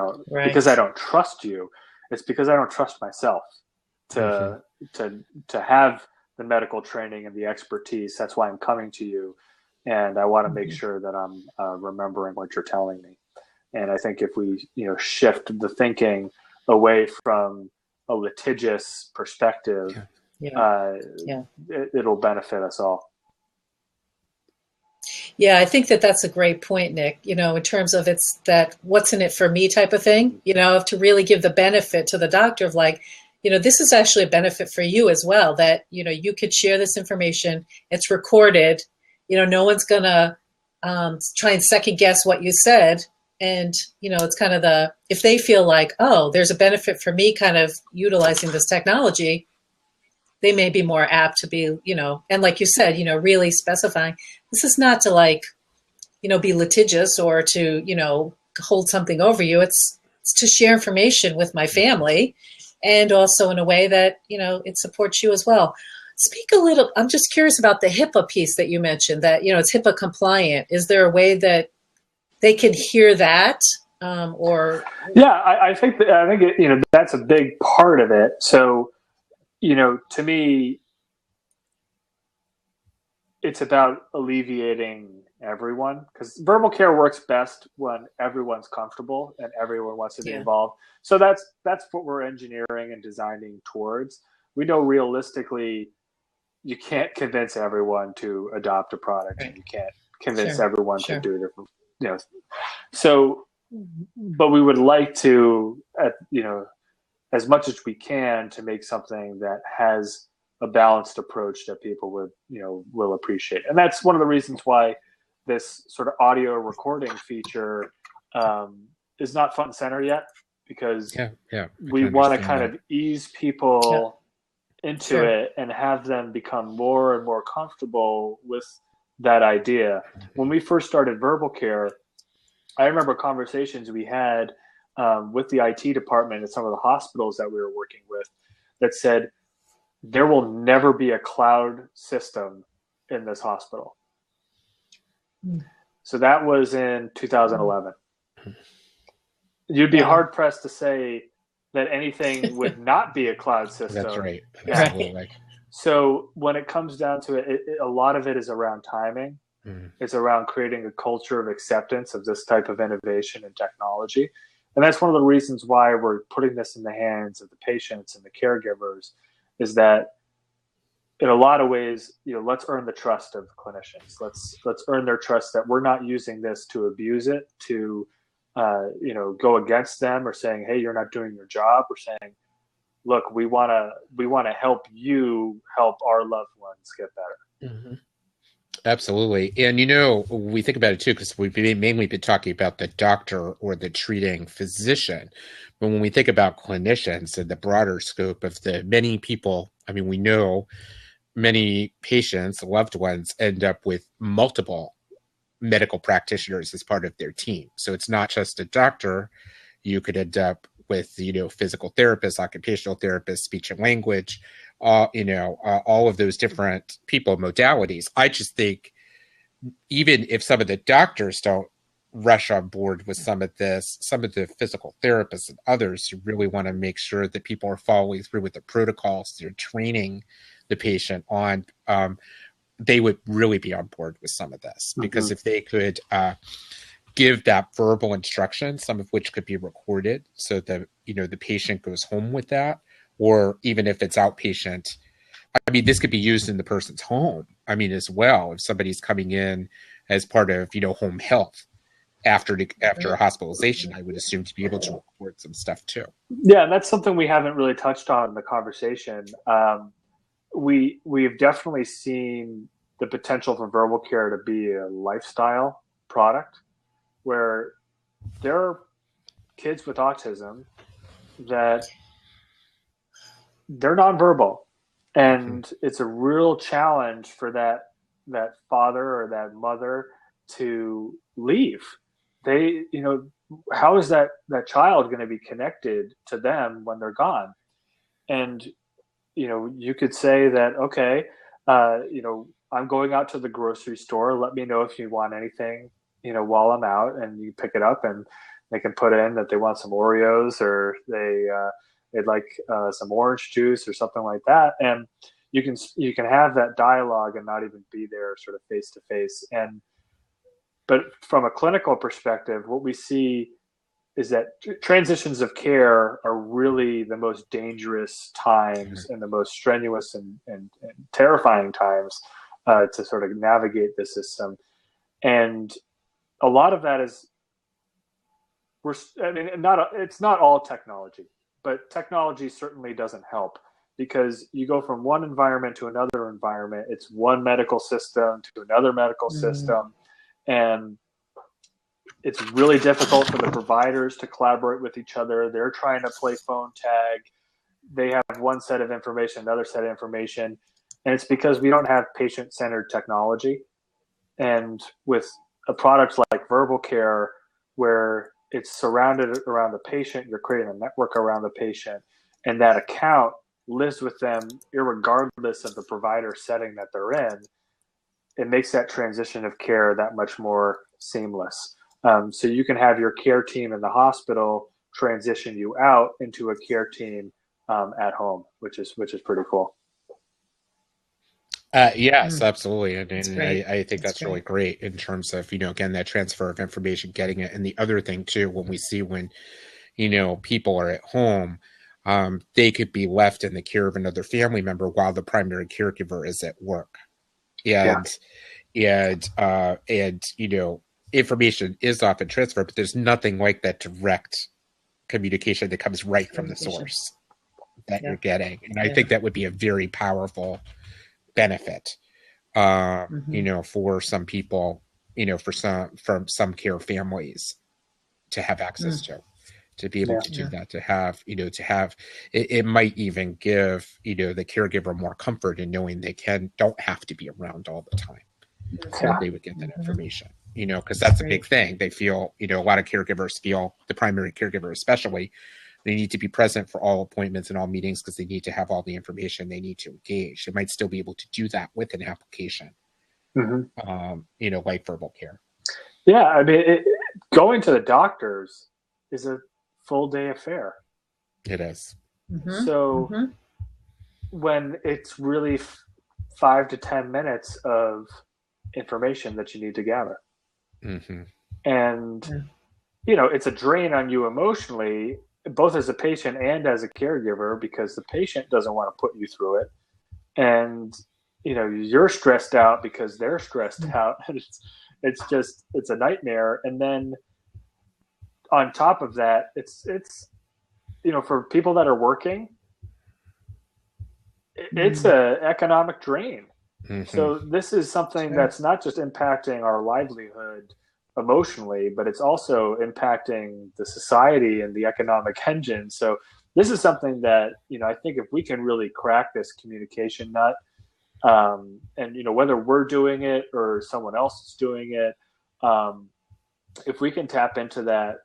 don't trust you. It's because I don't trust myself to have the medical training and the expertise. That's why I'm coming to you, and I want to make sure that I'm remembering what you're telling me. And I think if we shift the thinking away from a litigious perspective, it'll benefit us all. Yeah, I think that's a great point, Nick, in terms of it's that what's in it for me type of thing, to really give the benefit to the doctor of like, this is actually a benefit for you as well, that, you could share this information. It's recorded. No one's going to try and second guess what you said. And, it's kind of if they feel like, oh, there's a benefit for me kind of utilizing this technology, they may be more apt to be, and like you said, really specifying this is not to be litigious or to, hold something over you. It's to share information with my family, and also in a way that, it supports you as well. Speak a little, I'm just curious about the HIPAA piece that you mentioned, that, it's HIPAA compliant. Is there a way that they can hear that? I think that's a big part of it. So, to me, it's about alleviating everyone, because verbal care works best when everyone's comfortable and everyone wants to be involved. So that's what we're engineering and designing towards. We know realistically you can't convince everyone to adopt a product, and you can't convince everyone to do different, So, but we would like to, as much as we can, to make something that has a balanced approach that people will appreciate. And that's one of the reasons why this sort of audio recording feature is not front and center yet, because we want to kind of ease people into it and have them become more and more comfortable with that idea. When we first started Verbal Care, I remember conversations we had with the IT department at some of the hospitals that we were working with that said, there will never be a cloud system in this hospital. So that was in 2011. You'd be hard pressed to say that anything would not be a cloud system. That's right. Absolutely. So when it comes down to it, a lot of it is around timing. It's around creating a culture of acceptance of this type of innovation and technology. And that's one of the reasons why we're putting this in the hands of the patients and the caregivers, is that in a lot of ways, let's earn the trust of clinicians. Let's earn their trust that we're not using this to abuse it, to go against them, or saying, hey, you're not doing your job. We're saying, look, we want to help you help our loved ones get better. Absolutely. And, we think about it too, because we've mainly been talking about the doctor or the treating physician. But when we think about clinicians and the broader scope of the many people, we know many patients, loved ones, end up with multiple medical practitioners as part of their team. So it's not just a doctor. You could end up with, physical therapists, occupational therapists, speech and language, all of those different people, modalities. I just think even if some of the doctors don't rush on board with some of this, some of the physical therapists and others who really want to make sure that people are following through with the protocols, they're training the patient on, they would really be on board with some of this. Because if they could give that verbal instruction, some of which could be recorded, so that the patient goes home with that, or even if it's outpatient, this could be used in the person's home, as well, if somebody's coming in as part of home health after a hospitalization, I would assume to be able to record some stuff too. Yeah, and that's something we haven't really touched on in the conversation. We've definitely seen the potential for verbal care to be a lifestyle product, where there are kids with autism that they're nonverbal, and it's a real challenge for that father or that mother to leave. They, how is that child going to be connected to them when they're gone? And you could say that, okay, I'm going out to the grocery store. Let me know if you want anything, while I'm out, and you pick it up, and they can put in that they want some Oreos, or they'd like some orange juice or something like that. And you can have that dialogue and not even be there sort of face to face. But from a clinical perspective, what we see is that transitions of care are really the most dangerous times and the most strenuous and terrifying times to sort of navigate the system. And a lot of that is, it's not all technology, but technology certainly doesn't help, because you go from one environment to another environment. It's one medical system to another medical system. And it's really difficult for the providers to collaborate with each other. They're trying to play phone tag. They have one set of information, another set of information. And it's because we don't have patient-centered technology. And with a product like Verbal Care, where it's surrounded around the patient, you're creating a network around the patient, and that account lives with them irregardless of the provider setting that they're in, it makes that transition of care that much more seamless. So you can have your care team in the hospital transition you out into a care team at home, which is pretty cool. Yes, absolutely. And I think that's great. really great in terms of, again, that transfer of information, getting it. And the other thing too, when we see when, people are at home, they could be left in the care of another family member while the primary caregiver is at work. And information is often transferred, but there's nothing like that direct communication that comes right from the source that you're getting. And I think that would be a very powerful benefit, for some people, from some care families to have access to be able to do that, to have, it might even give, the caregiver more comfort in knowing they don't have to be around all the time. So they would get that information, because that's a big thing. They feel, a lot of caregivers feel, the primary caregiver especially, they need to be present for all appointments and all meetings because they need to have all the information they need to engage. They might still be able to do that with an application, like Verbal Care. Yeah, I mean, going to the doctors is a full day affair. It is. So when it's really 5 to 10 minutes of information that you need to gather, and it's a drain on you emotionally, both as a patient and as a caregiver, because the patient doesn't want to put you through it, and you're stressed out because they're stressed out, and it's a nightmare. And then on top of that, it's for people that are working, it's an economic drain. So this is something that's not just impacting our livelihood emotionally, but it's also impacting the society and the economic engine. So this is something that, I think if we can really crack this communication nut, and, whether we're doing it or someone else is doing it, if we can tap into that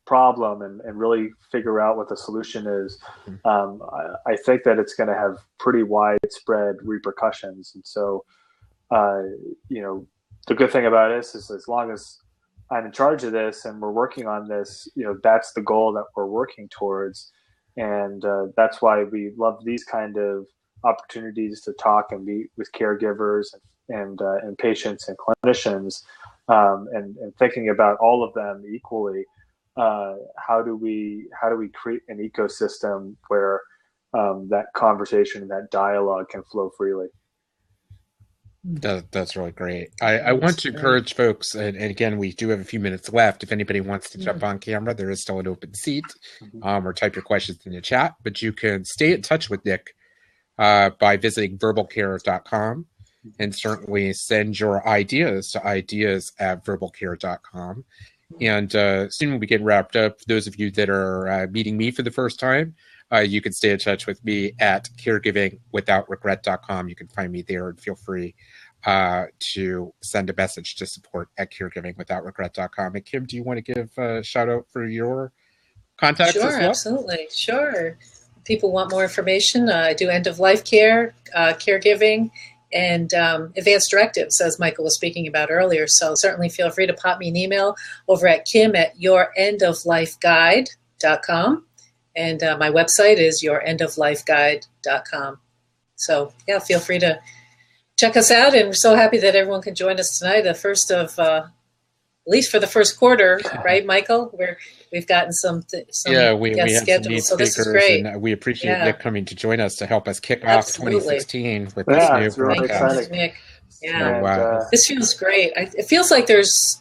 problem and really figure out what the solution is, I think that it's going to have pretty widespread repercussions. And so, the good thing about this is, as long as I'm in charge of this and we're working on this, that's the goal that we're working towards. And that's why we love these kind of opportunities to talk and meet with caregivers and patients and clinicians, and thinking about all of them equally. How do we create an ecosystem where that conversation, that dialogue can flow freely? That's really great. I want to encourage folks, and again, we do have a few minutes left. If anybody wants to jump on camera, there is still an open seat, or type your questions in the chat. But you can stay in touch with Nick by visiting verbalcare.com, and certainly send your ideas to ideas@verbalcare.com. And soon when we get wrapped up, for those of you that are meeting me for the first time, you can stay in touch with me at caregivingwithoutregret.com. You can find me there, and feel free to send a message to support at caregivingwithoutregret.com. And Kim, do you want to give a shout out for your contacts as well? Sure, absolutely. Sure. People want more information. I do end-of-life care, caregiving, and advanced directives, as Michael was speaking about earlier. So certainly feel free to pop me an email over at kim@yourendoflifeguide.com. And my website is yourendoflifeguide.com. So, yeah, feel free to check us out. And we're so happy that everyone can join us tonight, the first of, at least for the first quarter, right, Michael? We've gotten some we guest have schedules, some neat so this is speakers, great. and we appreciate Yeah. Nick coming to join us to help us kick off Absolutely. 2016 with this new it's really broadcast. exciting. Nick. Yeah. So, wow. This feels great. It feels like there's,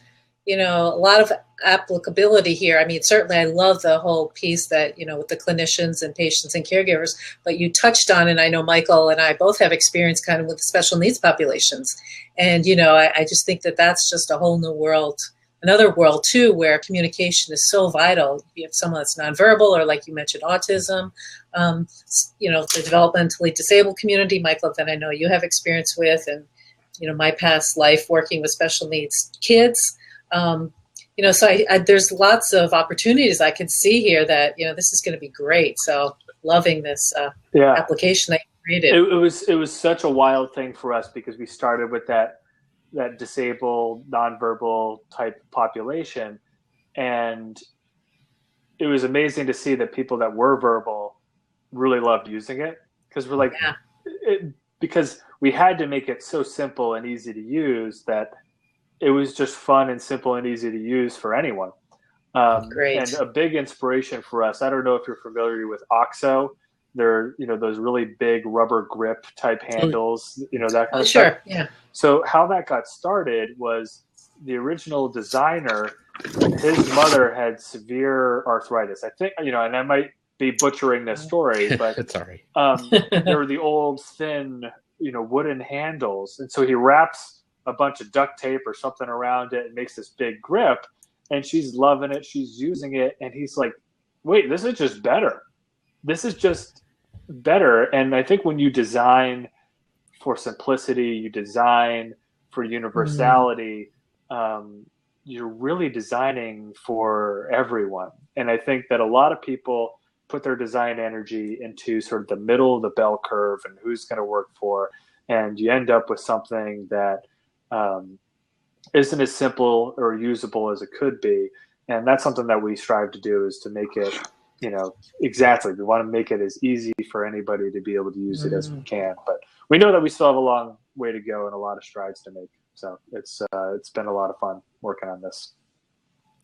a lot of applicability here. I mean, certainly I love the whole piece that, with the clinicians and patients and caregivers, but you touched on, and I know Michael and I both have experience kind of with the special needs populations. And, I just think that that's just a whole new world, another world too, where communication is so vital. You have someone that's nonverbal, or like you mentioned, autism, the developmentally disabled community, Michael, that I know you have experience with, and, my past life working with special needs kids. So there's lots of opportunities I can see here that, this is going to be great. So loving this application that you created. It was such a wild thing for us because we started with that disabled, nonverbal type population. And it was amazing to see that people that were verbal really loved using it, because we're like, because we had to make it so simple and easy to use that it was just fun and simple and easy to use for anyone. Great. And a big inspiration for us, I don't know if you're familiar with OXO. They're, those really big rubber grip type handles, that kind of stuff. Sure, yeah. So how that got started was the original designer, his mother had severe arthritis. I think, and I might be butchering this story, but it's all right. There were the old thin, wooden handles. And so he wraps a bunch of duct tape or something around it and makes this big grip, and she's loving it. She's using it. And he's like, wait, this is just better. This is just better. And I think when you design for simplicity, you design for universality, you're really designing for everyone. And I think that a lot of people put their design energy into sort of the middle of the bell curve and who's going to work for, and you end up with something that isn't as simple or usable as it could be. And that's something that we strive to do, is to make it, exactly. We want to make it as easy for anybody to be able to use it as we can. But we know that we still have a long way to go and a lot of strides to make. So it's been a lot of fun working on this.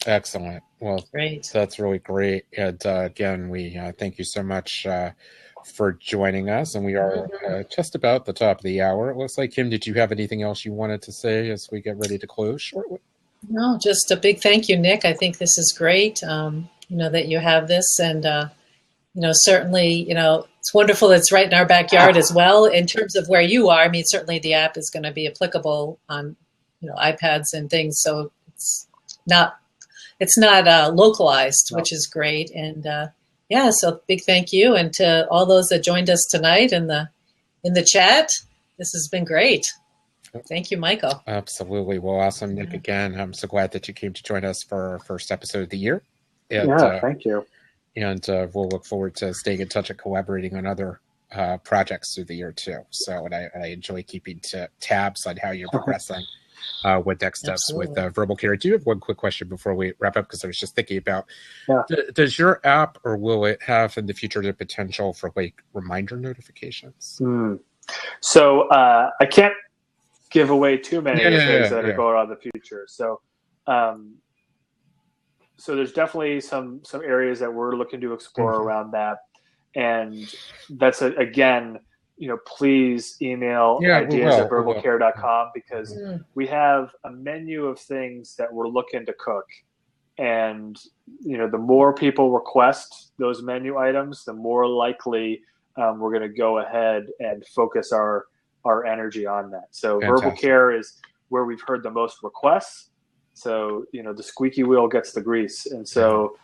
Excellent. Well, great. That's really great. And again, we thank you so much for joining us. And we are just about the top of the hour. It looks like, Kim, did you have anything else you wanted to say as we get ready to close shortly? No, just a big thank you, Nick. I think this is great, that you have this. And, certainly, it's wonderful it's right in our backyard as well. In terms of where you are, I mean, certainly the app is going to be applicable on, iPads and things. So it's not localized, which is great. And so big thank you. And to all those that joined us tonight in the chat, this has been great. Thank you, Michael. Absolutely. Well, awesome, Nick. Again, I'm so glad that you came to join us for our first episode of the year. And, thank you. And we'll look forward to staying in touch and collaborating on other projects through the year too. So, and I enjoy keeping tabs on how you're progressing with next steps with Verbal Care. I do have one quick question before we wrap up, because I was just thinking about, does your app, or will it have in the future the potential for like reminder notifications? So I can't give away too many things that are going on in the future. So so there's definitely some areas that we're looking to explore around that. And that's again, please email ideas@verbalcare.com, because we have a menu of things that we're looking to cook. And, the more people request those menu items, the more likely we're going to go ahead and focus our energy on that. So Verbal Care is where we've heard the most requests. So, the squeaky wheel gets the grease. And so,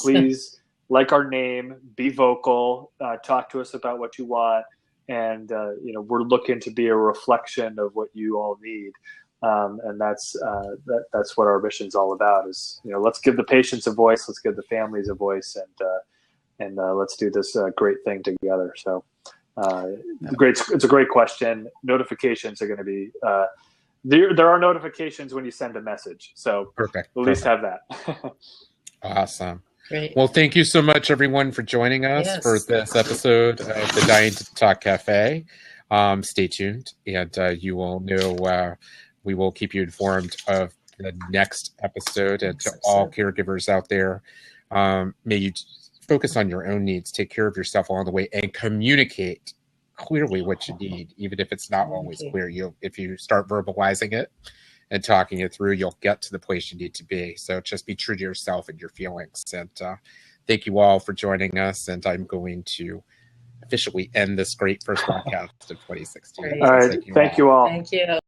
please, like our name, be vocal, talk to us about what you want. And, we're looking to be a reflection of what you all need. And that's what our mission's all about, is, let's give the patients a voice. Let's give the families a voice, and let's do this great thing together. So It's a great question. Notifications are going to be there are notifications when you send a message, so Perfect. At least have that. Awesome. Great. Well, thank you so much, everyone, for joining us for this episode of the Dying to Talk Cafe. Stay tuned, and you will know. We will keep you informed of the next episode. And to all caregivers out there, may you focus on your own needs, take care of yourself along the way, and communicate clearly what you need, even if it's not always clear. If you start verbalizing it and talking it through, you'll get to the place you need to be. So just be true to yourself and your feelings. And thank you all for joining us. And I'm going to officially end this great first podcast of 2016. All right. Thank you all. Thank you.